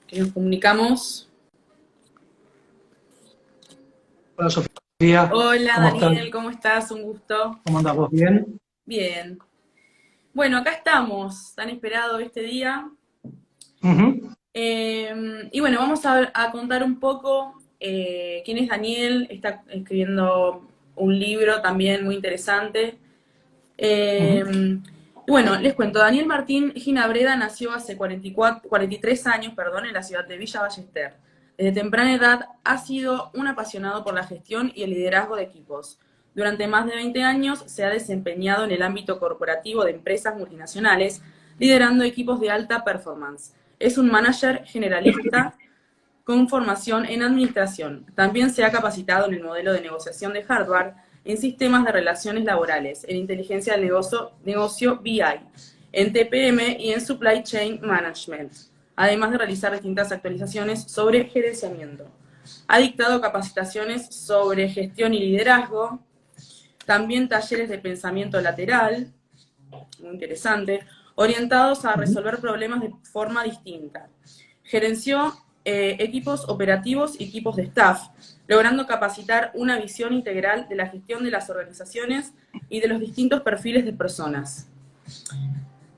que nos comunicamos. Hola Sofía, Hola ¿cómo estás? Daniel, ¿cómo estás? Un gusto. ¿Cómo andas vos? ¿Bien? Bien. Bueno, acá estamos, tan esperado este día. Ujú, Y bueno, vamos a contar un poco quién es Daniel. Está escribiendo un libro también muy interesante. ujú. Y bueno, les cuento, Daniel Martín Ginabreda nació hace 43 años, perdón, en la ciudad de Villa Ballester. Desde temprana edad ha sido un apasionado por la gestión y el liderazgo de equipos. Durante más de 20 años se ha desempeñado en el ámbito corporativo de empresas multinacionales, liderando equipos de alta performance. Es un manager generalista con formación en administración. También se ha capacitado en el modelo de negociación de hardware, en sistemas de relaciones laborales, en inteligencia del negocio BI, en TPM y en supply chain management, además de realizar distintas actualizaciones sobre gerenciamiento. Ha dictado capacitaciones sobre gestión y liderazgo, también talleres de pensamiento lateral, muy interesante, orientados a Ujú. resolver problemas de forma distinta. Gerenció equipos operativos y equipos de staff, logrando capacitar una visión integral de la gestión de las organizaciones y de los distintos perfiles de personas.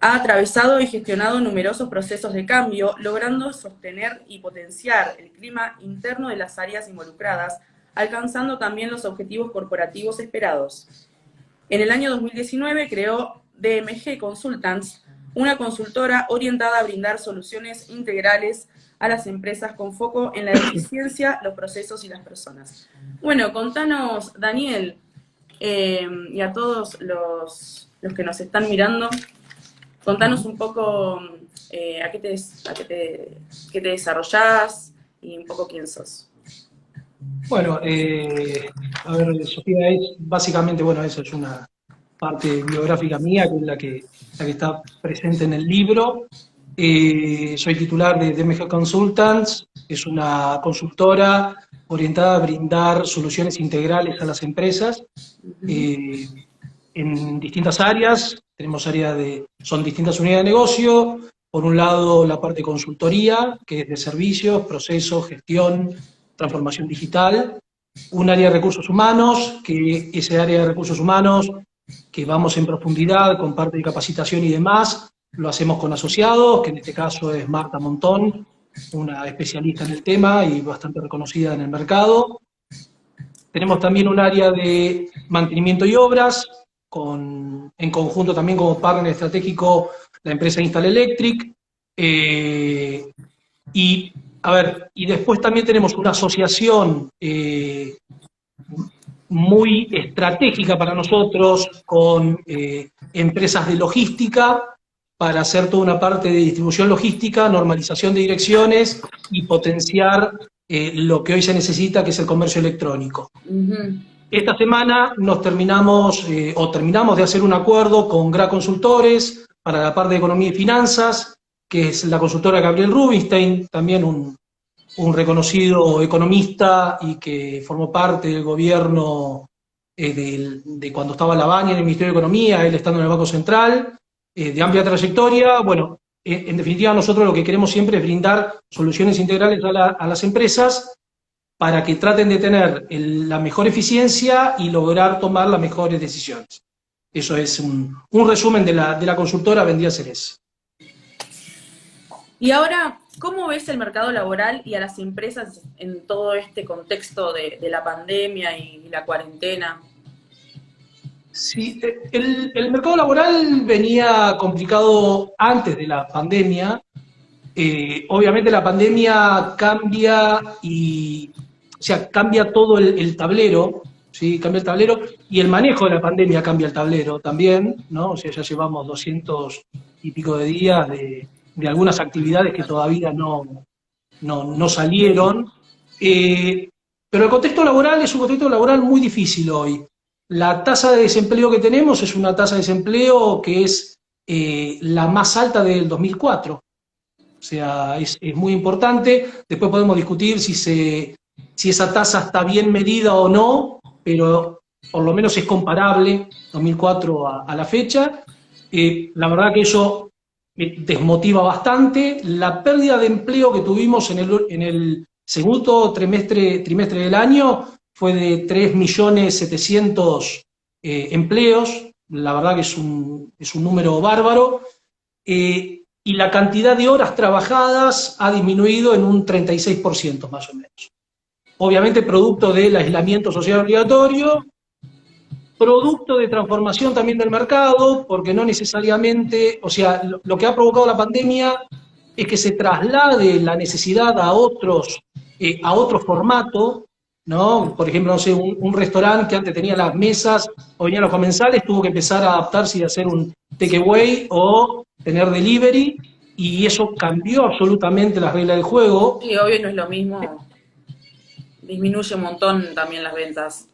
Ha atravesado y gestionado numerosos procesos de cambio, logrando sostener y potenciar el clima interno de las áreas involucradas, alcanzando también los objetivos corporativos esperados. En el año 2019 creó DMG Consultants, una consultora orientada a brindar soluciones integrales a las empresas con foco en la eficiencia, los procesos y las personas. Bueno, contanos, Daniel, y a todos los que nos están mirando, contanos Ujú. un poco qué te desarrollás y un poco quién sos. Bueno, a ver, Sofía, es básicamente, bueno, eso es una parte biográfica mía, que es la que está presente en el libro. Soy titular de DMG Consultants, es una consultora orientada a brindar soluciones integrales a las empresas. Ujú. eh, en distintas áreas. Son distintas unidades de negocio. Por un lado, la parte de consultoría, que es de servicios, procesos, gestión, transformación digital. Un área de recursos humanos, que ese área de recursos humanos, que vamos en profundidad con parte de capacitación y demás, lo hacemos con asociados, que en este caso es Marta Montón, una especialista en el tema y bastante reconocida en el mercado. Tenemos también un área de mantenimiento y obras, en conjunto también como partner estratégico la empresa Instal Electric. eh, y, a ver, y después también tenemos una asociación muy estratégica para nosotros con empresas de logística para hacer toda una parte de distribución logística, normalización de direcciones y potenciar lo que hoy se necesita, que es el comercio electrónico. Ujú. Esta semana terminamos de hacer un acuerdo con GRA Consultores para la parte de economía y finanzas, que es la consultora Gabriel Rubinstein, también un reconocido economista y que formó parte del gobierno de cuando estaba Lavagna en el Ministerio de Economía, él estando en el Banco Central, de amplia trayectoria. Bueno, en definitiva nosotros lo que queremos siempre es brindar soluciones integrales a las empresas para que traten de tener la mejor eficiencia y lograr tomar las mejores decisiones. Eso es un resumen de la consultora, vendría a ser eso. Y ahora, ¿cómo ves el mercado laboral y a las empresas en todo este contexto de la pandemia y la cuarentena? Sí, el mercado laboral venía complicado antes de la pandemia. Obviamente la pandemia cambia todo el tablero, ¿sí? Cambia el tablero y el manejo de la pandemia cambia el tablero también, ¿no? O sea, ya llevamos 200 y pico de días de algunas actividades que todavía no salieron. Eh, pero el contexto laboral es un contexto laboral muy difícil hoy. La tasa de desempleo que tenemos es una tasa de desempleo que es la más alta del 2004. O sea, es muy importante. Después podemos discutir si esa tasa está bien medida o no, pero por lo menos es comparable 2004 a la fecha. La verdad que eso desmotiva bastante. La pérdida de empleo que tuvimos en el segundo trimestre del año fue de 3.700.000 empleos. La verdad que es un número bárbaro. Y la cantidad de horas trabajadas ha disminuido en un 36% más o menos. Obviamente producto del aislamiento social obligatorio, producto de transformación también del mercado, porque no necesariamente, o sea, lo que ha provocado la pandemia es que se traslade la necesidad a otro formato, ¿no? Por ejemplo, no sé, un restaurante que antes tenía las mesas o venían los comensales, tuvo que empezar a adaptarse y hacer un takeaway o tener delivery, y eso cambió absolutamente las reglas del juego. Y obvio no es lo mismo, disminuye un montón también las ventas.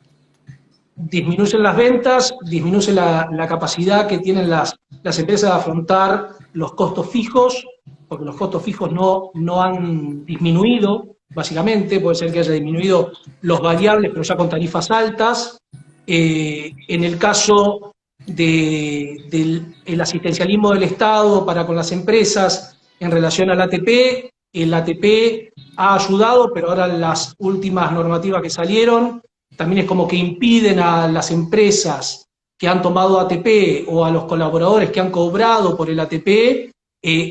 Disminuyen las ventas, disminuye la capacidad que tienen las empresas de afrontar los costos fijos, porque los costos fijos no han disminuido, básicamente. Puede ser que haya disminuido los variables, pero ya con tarifas altas. En el caso del asistencialismo del Estado para con las empresas en relación al ATP, el ATP ha ayudado, pero ahora las últimas normativas que salieron también es como que impiden a las empresas que han tomado ATP o a los colaboradores que han cobrado por el ATP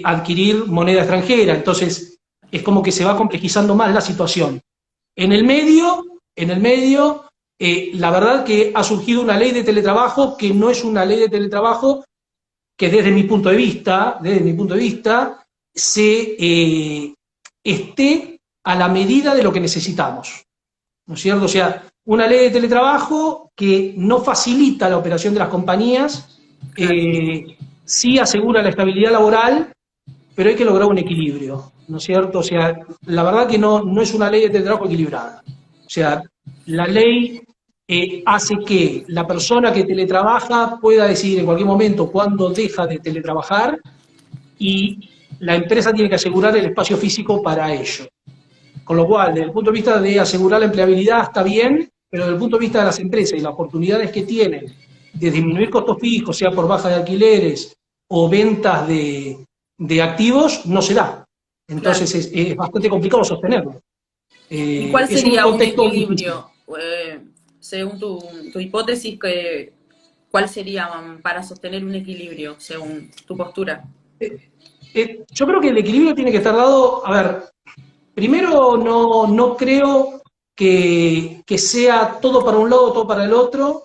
adquirir moneda extranjera. Entonces es como que se va complejizando más la situación. En el medio, la verdad que ha surgido una ley de teletrabajo que no es una ley de teletrabajo que desde mi punto de vista, esté a la medida de lo que necesitamos, ¿no es cierto? O sea, una ley de teletrabajo que no facilita la operación de las compañías, sí asegura la estabilidad laboral, pero hay que lograr un equilibrio, ¿no es cierto? O sea, la verdad que no es una ley de teletrabajo equilibrada. O sea, la ley hace que la persona que teletrabaja pueda decidir en cualquier momento cuándo deja de teletrabajar, y la empresa tiene que asegurar el espacio físico para ello. Con lo cual, desde el punto de vista de asegurar la empleabilidad está bien, pero desde el punto de vista de las empresas y las oportunidades que tienen de disminuir costos fijos, sea por baja de alquileres o ventas de activos, no se da. Entonces es bastante complicado sostenerlo. ¿Y cuál sería un equilibrio? Según tu hipótesis, ¿cuál sería para sostener un equilibrio, según tu postura? Yo creo que el equilibrio tiene que estar dado, a ver, primero no creo que sea todo para un lado, todo para el otro.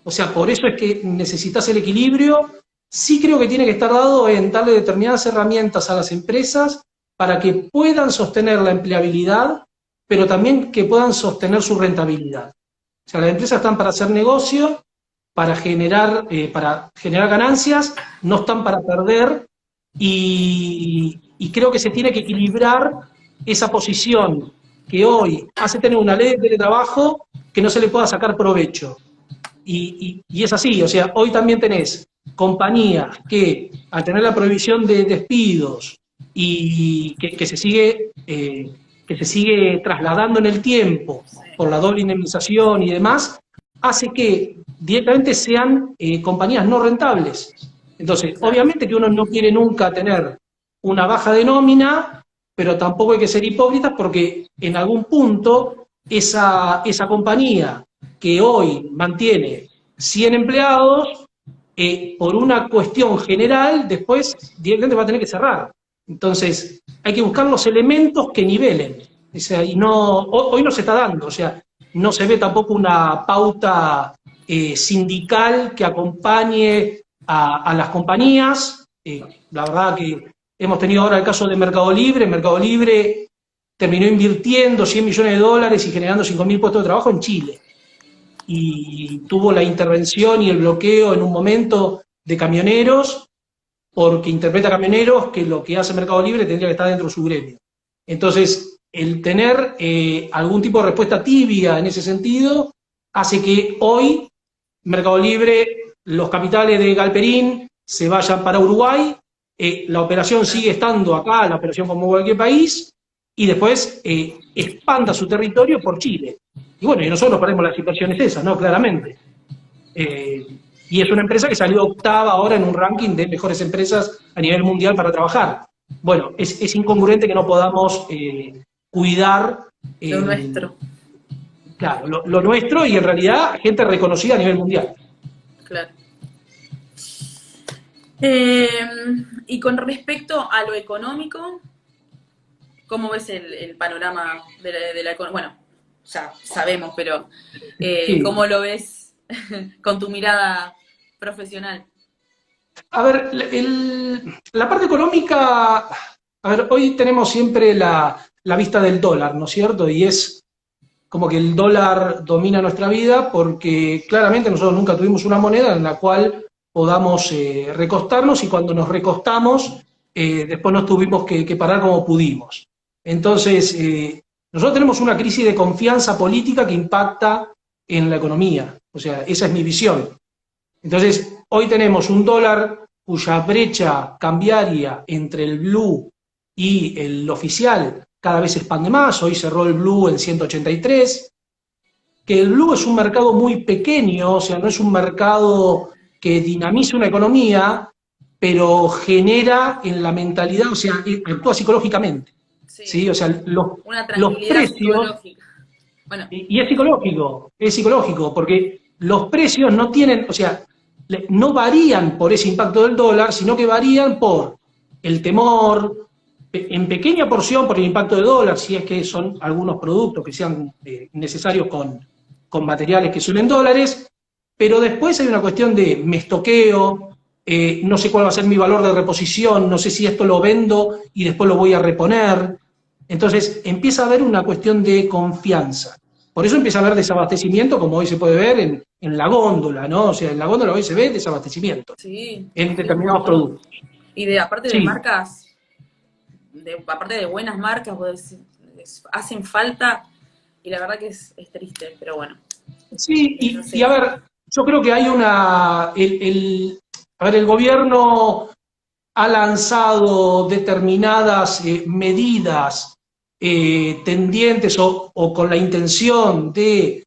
O sea, por eso es que necesitas el equilibrio. Sí creo que tiene que estar dado en darle determinadas herramientas a las empresas para que puedan sostener la empleabilidad, pero también que puedan sostener su rentabilidad. O sea, las empresas están para hacer negocio, para generar ganancias, no están para perder, y creo que se tiene que equilibrar esa posición que hoy hace tener una ley de teletrabajo que no se le pueda sacar provecho. Y es así, o sea, hoy también tenés compañías que, al tener la prohibición de despidos y que se sigue trasladando en el tiempo por la doble indemnización y demás, hace que directamente sean compañías no rentables. Entonces, obviamente que uno no quiere nunca tener una baja de nómina, pero tampoco hay que ser hipócritas, porque en algún punto esa compañía que hoy mantiene 100 empleados, por una cuestión general, después directamente va a tener que cerrar. Entonces, hay que buscar los elementos que nivelen. O sea, hoy no se está dando, o sea, no se ve tampoco una pauta sindical que acompañe a las compañías. La verdad que hemos tenido ahora el caso de Mercado Libre. Mercado Libre terminó invirtiendo $100 millones y generando 5.000 puestos de trabajo en Chile. Y tuvo la intervención y el bloqueo en un momento de camioneros, porque interpreta a camioneros que lo que hace Mercado Libre tendría que estar dentro de su gremio. Entonces, el tener algún tipo de respuesta tibia en ese sentido hace que hoy Mercado Libre, los capitales de Galperín se vayan para Uruguay, la operación sigue estando acá, la operación como cualquier país, y después expanda su territorio por Chile. Y bueno, y nosotros ponemos la situación es esa, ¿no? Claramente. Y es una empresa que salió octava ahora en un ranking de mejores empresas a nivel mundial para trabajar. Bueno, es incongruente que no podamos cuidar, Lo eh, nuestro, claro, lo nuestro y en realidad gente reconocida a nivel mundial. claro. Eh, y con respecto a lo económico, ¿cómo ves el panorama de la economía? Bueno, ya sabemos, pero Sí. ¿cómo lo ves con tu mirada profesional? A ver, la parte económica, a ver, hoy tenemos siempre la vista del dólar, ¿no es cierto? Y es como que el dólar domina nuestra vida porque claramente nosotros nunca tuvimos una moneda en la cual podamos recostarnos y cuando nos recostamos, después nos tuvimos que parar como pudimos. Entonces, nosotros tenemos una crisis de confianza política que impacta en la economía. O sea, esa es mi visión. Entonces, hoy tenemos un dólar cuya brecha cambiaria entre el blue y el oficial cada vez se expande más. Hoy cerró el blue en 183, que el blue es un mercado muy pequeño, o sea, no es un mercado que dinamice una economía, pero genera en la mentalidad, o sea, actúa psicológicamente. Sí, ¿Sí? O sea, una los tranquilidad precios, psicológica. Bueno, y es psicológico, porque los precios no tienen, o sea, no varían por ese impacto del dólar, sino que varían por el temor, en pequeña porción por el impacto del dólar, si es que son algunos productos que sean necesarios con materiales que son en dólares, pero después hay una cuestión de me estoqueo, no sé cuál va a ser mi valor de reposición, no sé si esto lo vendo y después lo voy a reponer. Entonces empieza a haber una cuestión de confianza. Por eso empieza a haber desabastecimiento, como hoy se puede ver en la góndola, ¿no? O sea, en la góndola hoy se ve desabastecimiento sí, en sí, un determinados montón. productos. Y de aparte de Sí, marcas, aparte de buenas marcas, pues, hacen falta y la verdad que es triste, pero bueno, sí, es y así. a ver, yo creo que hay a ver, el gobierno ha lanzado determinadas medidas tendientes o con la intención de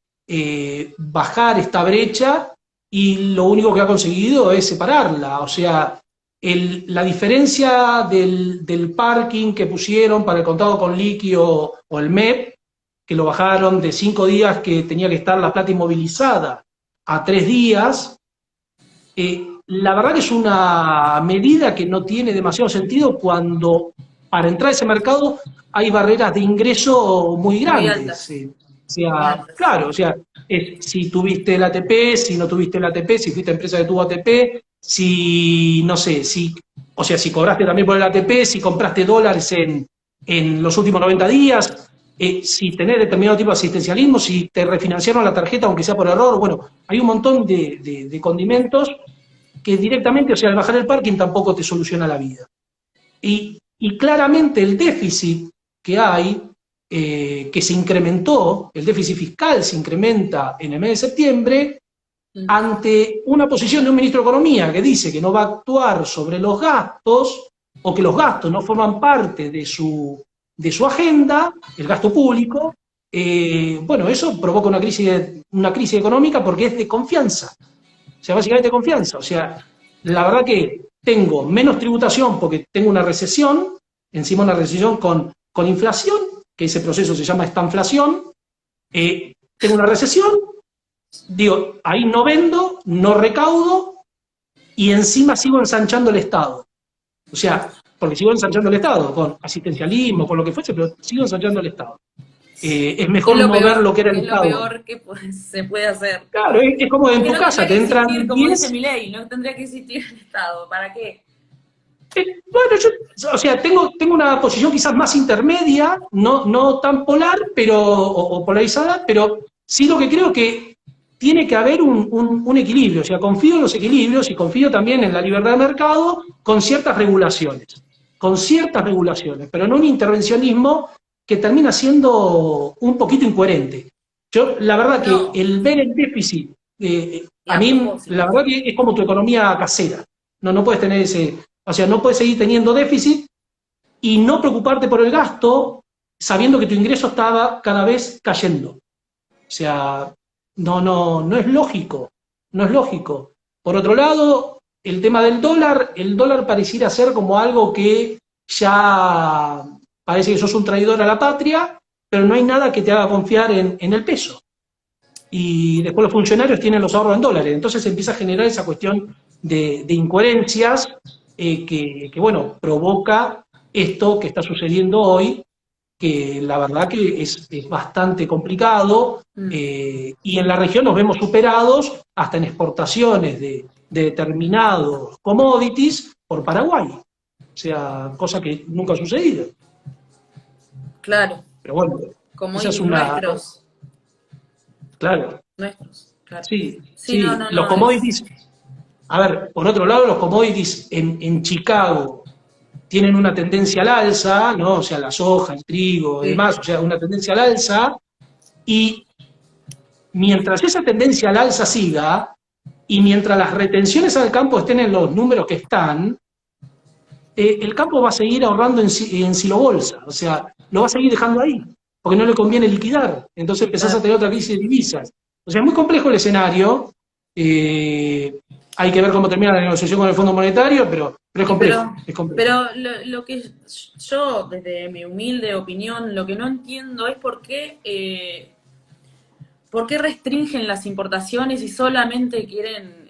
bajar esta brecha y lo único que ha conseguido es separarla. O sea, la diferencia del parking que pusieron para el contado con liqui o el MEP, que lo bajaron de 5 días que tenía que estar la plata inmovilizada a 3 días, la verdad que es una medida que no tiene demasiado sentido cuando para entrar a ese mercado hay barreras de ingreso muy Muy grandes. altas, O muy sea, altas. claro, o sea, si tuviste el ATP, si no tuviste el ATP, si fuiste empresa que tuvo ATP, si, no sé, o sea, si cobraste también por el ATP, si compraste dólares en los últimos 90 días, si tenés determinado tipo de asistencialismo, si te refinanciaron la tarjeta aunque sea por error, bueno, hay un montón de condimentos que directamente, o sea, al bajar el parking tampoco te soluciona la vida. Y claramente el déficit que hay, que se incrementó, el déficit fiscal se incrementa en el mes de septiembre, Mm. ante una posición de un ministro de Economía que dice que no va a actuar sobre los gastos o que los gastos no forman parte de su agenda, el gasto público, bueno, eso provoca una crisis económica porque es de confianza. O sea, básicamente confianza. O sea, la verdad que tengo menos tributación porque tengo una recesión, encima una recesión con inflación, que ese proceso se llama estanflación, tengo una recesión, digo, ahí no vendo, no recaudo y encima sigo ensanchando el Estado. O sea, porque sigo ensanchando el Estado, con asistencialismo, con lo que fuese, pero sigo ensanchando el Estado. Es ¿Qué es mejor lo no ver peor? lo que era ¿Qué el es lo Estado. peor que se puede hacer? Claro, es como Es en que tu no casa, tendría te que existir, entran como dice 10. Milei, no tendría que existir el Estado. ¿Para qué? Bueno, yo, o sea, tengo una posición quizás más intermedia, no tan polar, o polarizada, pero sí lo que creo que tiene que haber un equilibrio. O sea, confío en los equilibrios y confío también en la libertad de mercado con ciertas regulaciones, pero no un intervencionismo que termina siendo un poquito incoherente. Yo, la verdad que No, el ver el déficit, y a a mí, la propósito. verdad que es como tu economía casera. No puedes tener o sea, no puedes seguir teniendo déficit y no preocuparte por el gasto sabiendo que tu ingreso estaba cada vez cayendo. O sea, no es lógico, no es lógico. Por otro lado, el tema del dólar, el dólar pareciera ser como algo que ya parece que sos un traidor a la patria, pero no hay nada que te haga confiar en el peso. Y después los funcionarios tienen los ahorros en dólares. Entonces empieza a generar esa cuestión de incoherencias bueno, provoca esto que está sucediendo hoy, que la verdad que es bastante complicado, y en la región nos vemos superados hasta en exportaciones de determinados commodities por Paraguay. O sea, cosa que nunca ha sucedido. Claro, Pero bueno, esa es commodities una... nuestros. Claro, Nuestros, claro. sí, Sí, no, sí. no, Los no, es... commodities, a ver, por otro lado, los commodities en Chicago tienen una tendencia al alza, ¿no? O sea, la soja, el trigo y Sí, demás, o sea, una tendencia al alza, y mientras esa tendencia al alza siga, y mientras las retenciones al campo estén en los números que están, el campo va a seguir ahorrando en silobolsa, o sea, lo va a seguir dejando ahí, porque no le conviene liquidar, entonces empezás a claro. tener otra crisis de divisas. O sea, es muy complejo el escenario, hay que ver cómo termina la negociación con el Fondo Monetario, pero es Y complejo, es complejo. pero lo que yo, desde mi humilde opinión, lo que no entiendo es por qué restringen las importaciones y solamente quieren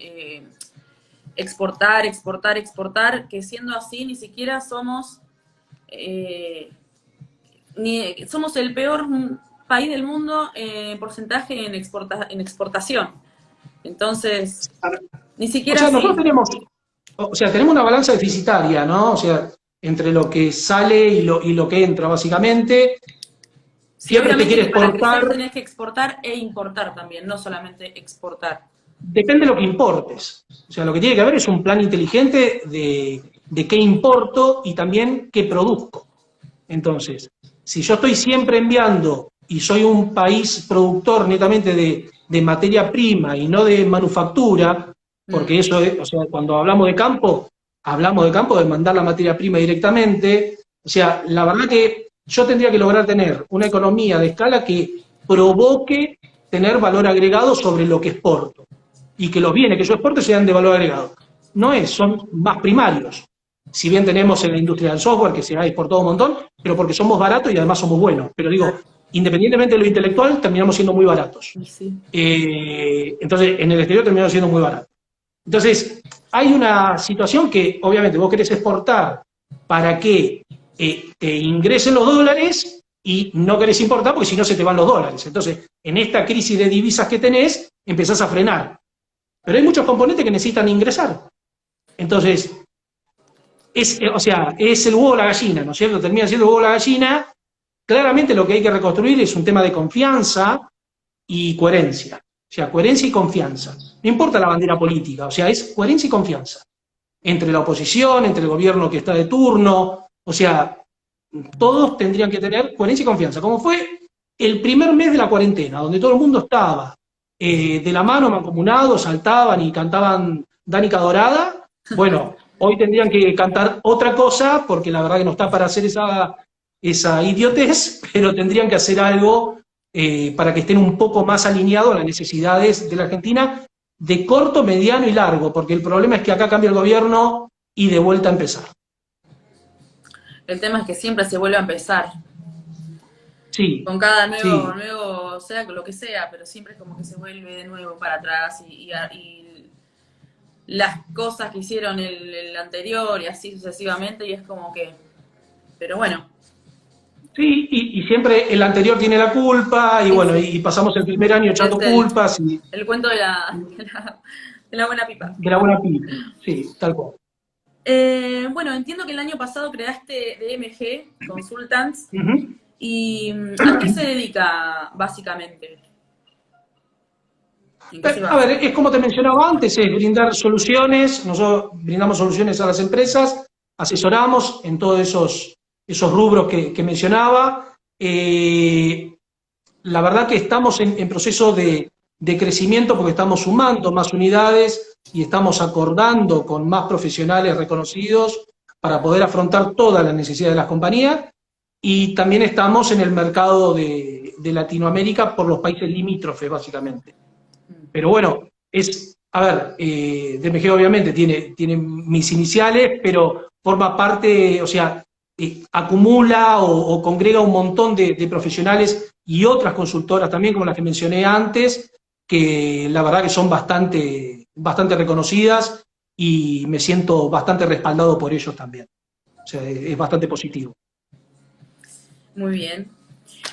exportar, exportar, exportar, que siendo así ni siquiera somos, eh, somos el peor país del mundo en porcentaje en exportación. Entonces, ni O siquiera sea, nosotros así. tenemos, o sea, tenemos una balanza deficitaria, ¿no? O sea, entre lo que sale y lo que entra, básicamente. Sí, Siempre te obviamente quiere que para crecer exportar, tenés que exportar e importar también, no solamente exportar. depende de lo que importes. O sea, lo que tiene que haber es un plan inteligente de qué importo y también qué produzco. Entonces, si yo estoy siempre enviando y soy un país productor netamente de materia prima y no de manufactura, porque eso es, o sea, cuando hablamos de campo de mandar la materia prima directamente. O sea, la verdad que yo tendría que lograr tener una economía de escala que provoque tener valor agregado sobre lo que exporto. Y que los bienes que yo exporte sean de valor agregado. No es, son más primarios. Si bien tenemos en la industria del software que se ha exportado un montón, pero porque somos baratos y además somos buenos. Pero digo, independientemente de lo intelectual, terminamos siendo muy baratos. Sí. Entonces, en el exterior terminamos siendo muy baratos. Entonces, hay una situación que obviamente vos querés exportar para que te ingresen los dólares y no querés importar porque si no se te van los dólares. Entonces, en esta crisis de divisas que tenés, empezás a frenar. Pero hay muchos componentes que necesitan ingresar. Entonces, o sea, es el huevo o la gallina, ¿no es cierto? Termina siendo el huevo o la gallina. Claramente lo que hay que reconstruir es un tema de confianza y coherencia. O sea, coherencia y confianza. No importa la bandera política, o sea, es coherencia y confianza. Entre la oposición, entre el gobierno que está de turno, o sea, todos tendrían que tener coherencia y confianza. Como fue el primer mes de la cuarentena, donde todo el mundo estaba de la mano, mancomunados, saltaban y cantaban Danica Dorada. Bueno, hoy tendrían que cantar otra cosa, porque la verdad que no está para hacer esa idiotez, pero tendrían que hacer algo para que estén un poco más alineados a las necesidades de la Argentina de corto, mediano y largo, porque el problema es que acá cambia el gobierno y de vuelta a empezar. El tema es que siempre se vuelve a empezar. Sí, Con cada sí. nuevo, sea lo que sea, pero siempre es como que se vuelve de nuevo para atrás y las cosas que hicieron el anterior y así sucesivamente, y es como que, pero bueno. Sí, y siempre el anterior tiene la culpa, y Sí, bueno, sí. y pasamos el primer año Es echando culpas, y el cuento de la buena pipa. de la buena pipa, sí, tal cual. Bueno, entiendo que el año pasado creaste DMG Consultants. Uh-huh. ¿Y a qué se dedica básicamente? ¿En qué se A ver, basa? es como te mencionaba antes, es brindar soluciones, nosotros brindamos soluciones a las empresas, asesoramos en todos esos rubros que mencionaba. La verdad que estamos en proceso de crecimiento porque estamos sumando más unidades y estamos acordando con más profesionales reconocidos para poder afrontar todas las necesidades de las compañías, y también estamos en el mercado de Latinoamérica por los países limítrofes, básicamente. Pero bueno, es A ver, DMG obviamente tiene mis iniciales, pero forma parte, o sea, acumula o congrega un montón de profesionales y otras consultoras también, como las que mencioné antes, que la verdad que son bastante reconocidas y me siento bastante respaldado por ellos también. O sea, es bastante positivo. Muy bien.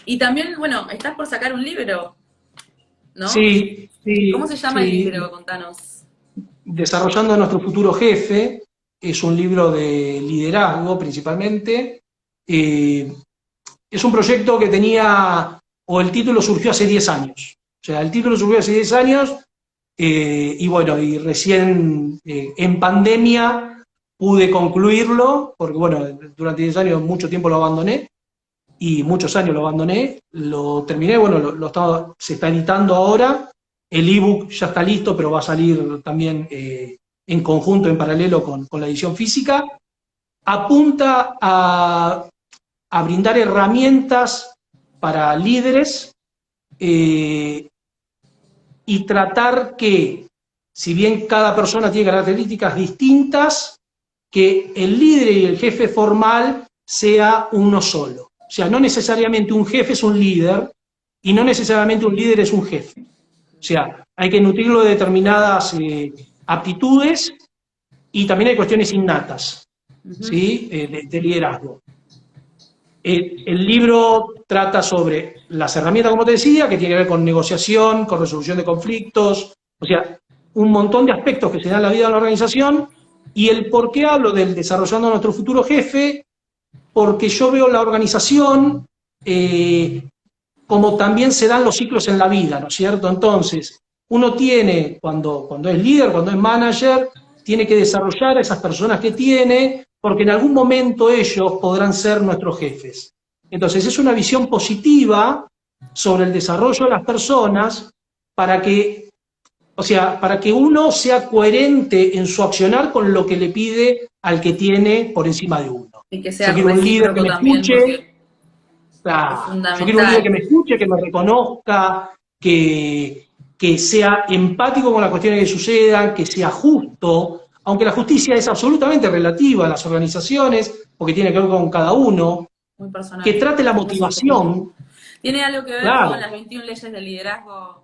Y también, bueno, estás por sacar un libro, ¿no? Sí, ¿Cómo sí, se llama el sí. libro? Contanos. Desarrollando a nuestro futuro jefe, es un libro de liderazgo principalmente. Es un proyecto que tenía, o el título surgió hace 10 años. O sea, el título surgió hace 10 años y bueno, y recién en pandemia pude concluirlo, porque bueno, durante 10 años mucho tiempo lo abandoné, y muchos años lo abandoné, lo terminé, bueno, se está editando ahora, el ebook ya está listo, pero va a salir también en conjunto, en paralelo con la edición física. Apunta a brindar herramientas para líderes y tratar que, si bien cada persona tiene características distintas, que el líder y el jefe formal sea uno solo. O sea, no necesariamente un jefe es un líder y no necesariamente un líder es un jefe. O sea, hay que nutrirlo de determinadas aptitudes y también hay cuestiones innatas, ¿sí? De liderazgo. El libro trata sobre las herramientas, como te decía, que tiene que ver con negociación, con resolución de conflictos, o sea, un montón de aspectos que se dan en la vida de la organización, y el por qué hablo del desarrollando a nuestro futuro jefe, porque yo veo la organización como también se dan los ciclos en la vida, ¿no es cierto? Entonces, uno tiene, cuando es líder, cuando es manager, tiene que desarrollar a esas personas que tiene, porque en algún momento ellos podrán ser nuestros jefes. Entonces, es una visión positiva sobre el desarrollo de las personas para que, o sea, para que uno sea coherente en su accionar con lo que le pide al que tiene por encima de uno. Y que Yo sea quiero un líder que recíproco me también, escuche. porque es Claro, yo quiero un líder que fundamental. me escuche, que me reconozca, que sea empático con las cuestiones que sucedan, que sea justo, aunque la justicia es absolutamente relativa a las organizaciones, porque tiene que ver con cada uno, Muy que personal, trate la muy subjetivo. motivación, ¿Tiene algo que ver con claro, las 21 leyes del liderazgo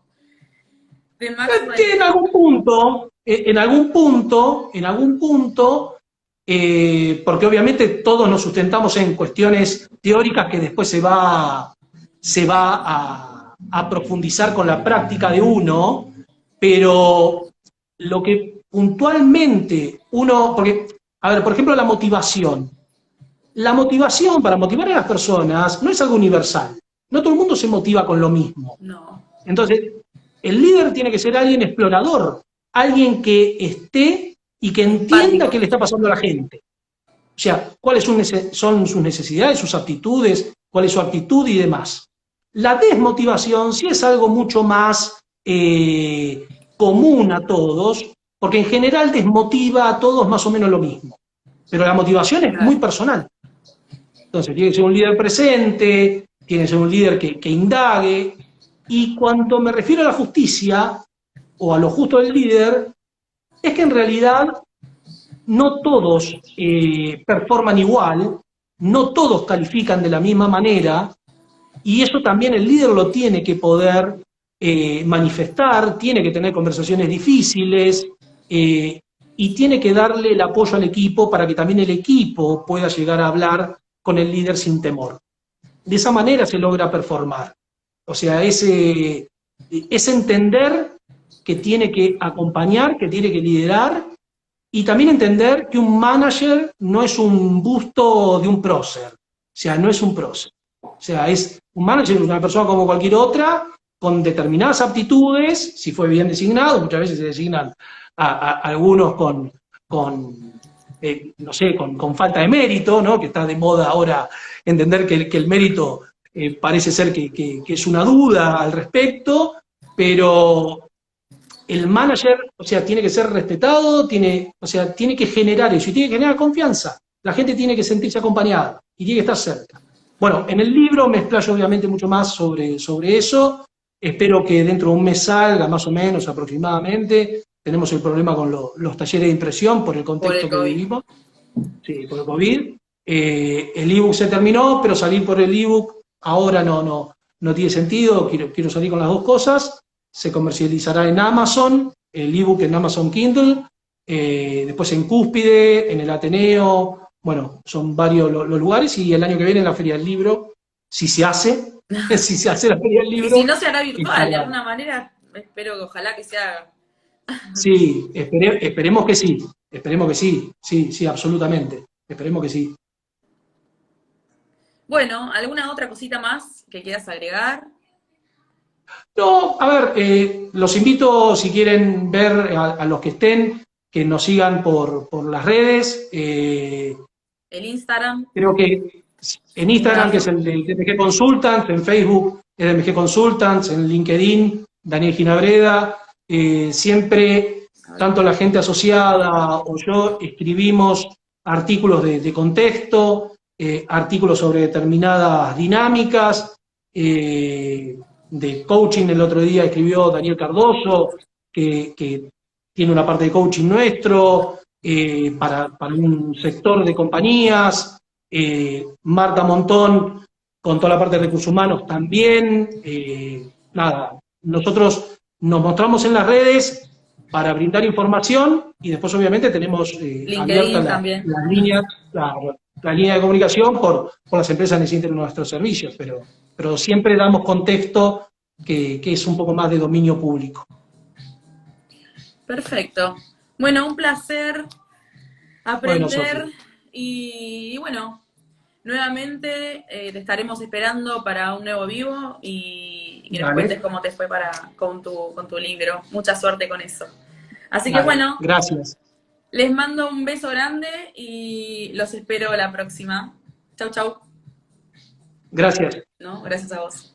de Maxwell? que en algún punto, porque obviamente todos nos sustentamos en cuestiones teóricas que después se va a profundizar con la práctica de uno, pero lo que puntualmente uno, porque, a ver, por ejemplo, la motivación para motivar a las personas no es algo universal, no todo el mundo se motiva con lo mismo. No. Entonces, el líder tiene que ser alguien explorador, alguien que esté y que entienda qué Empático. le está pasando a la gente. O sea, cuáles son sus necesidades, sus aptitudes, cuál es su actitud y demás. La desmotivación sí es algo mucho más común a todos, porque en general desmotiva a todos más o menos lo mismo. Pero la motivación es muy Claro. personal. Entonces, tiene que ser un líder presente, tiene que ser un líder que indague, y cuando me refiero a la justicia o a lo justo del líder, es que en realidad no todos performan igual, no todos califican de la misma manera, y eso también el líder lo tiene que poder manifestar, tiene que tener conversaciones difíciles, y tiene que darle el apoyo al equipo para que también el equipo pueda llegar a hablar con el líder sin temor. De esa manera se logra performar. O sea, es entender que tiene que acompañar, que tiene que liderar, y también entender que un manager no es un busto de un prócer. O sea, no es un prócer. O sea, es un manager, una persona como cualquier otra, con determinadas aptitudes, si fue bien designado, muchas veces se designan a algunos no sé, con falta de mérito, ¿no? Que está de moda ahora entender que el mérito parece ser que es una duda al respecto, pero el manager, o sea, tiene que ser respetado, o sea, tiene que generar eso y tiene que generar confianza. La gente tiene que sentirse acompañada y tiene que estar cerca. Bueno, en el libro me explayo obviamente mucho más sobre eso. Espero que dentro de un mes salga, más o menos, aproximadamente. tenemos el problema con los talleres de impresión por el Por contexto el que COVID. vivimos, sí, por el COVID. El ebook se terminó, pero salir por el ebook ahora no tiene sentido, quiero salir con las dos cosas. Se comercializará en Amazon, el ebook en Amazon Kindle, después en Cúspide, en el Ateneo, bueno, son varios los lugares, y el año que viene en la Feria del Libro, si se hace, si se hace la Feria del Y si Libro, no se hará virtual, de estará. alguna manera, espero que ojalá que se haga. Sí, esperemos que sí, sí, absolutamente, esperemos que sí. Bueno, ¿alguna otra cosita más que quieras agregar? No, a ver, los invito, si quieren ver a los que estén, que nos sigan por las redes. El Instagram. Creo que en Instagram, que es el de MG Consultants, en Facebook es de MG Consultants, en LinkedIn, Daniel Ginabreda. Siempre, tanto la gente asociada o yo, escribimos artículos de contexto, artículos sobre determinadas dinámicas, de coaching. El otro día escribió Daniel Cardoso, que tiene una parte de coaching nuestro, para un sector de compañías. Marta Montón, con toda la parte de recursos humanos también. Nada, nosotros nos mostramos en las redes para brindar información, y después obviamente tenemos abierta LinkedIn también. las líneas, la línea de comunicación por las empresas que necesiten nuestros servicios, pero siempre damos contexto que es un poco más de dominio público. Perfecto. Bueno, un placer Bueno, Sofi, aprender y bueno, nuevamente te estaremos esperando para un nuevo vivo y que nos cuentes dale, cómo te fue con tu libro. Mucha suerte con eso. Así que dale, bueno, gracias. les mando un beso grande y los espero la próxima. Chau, chau. Gracias. ¿No? Gracias a vos.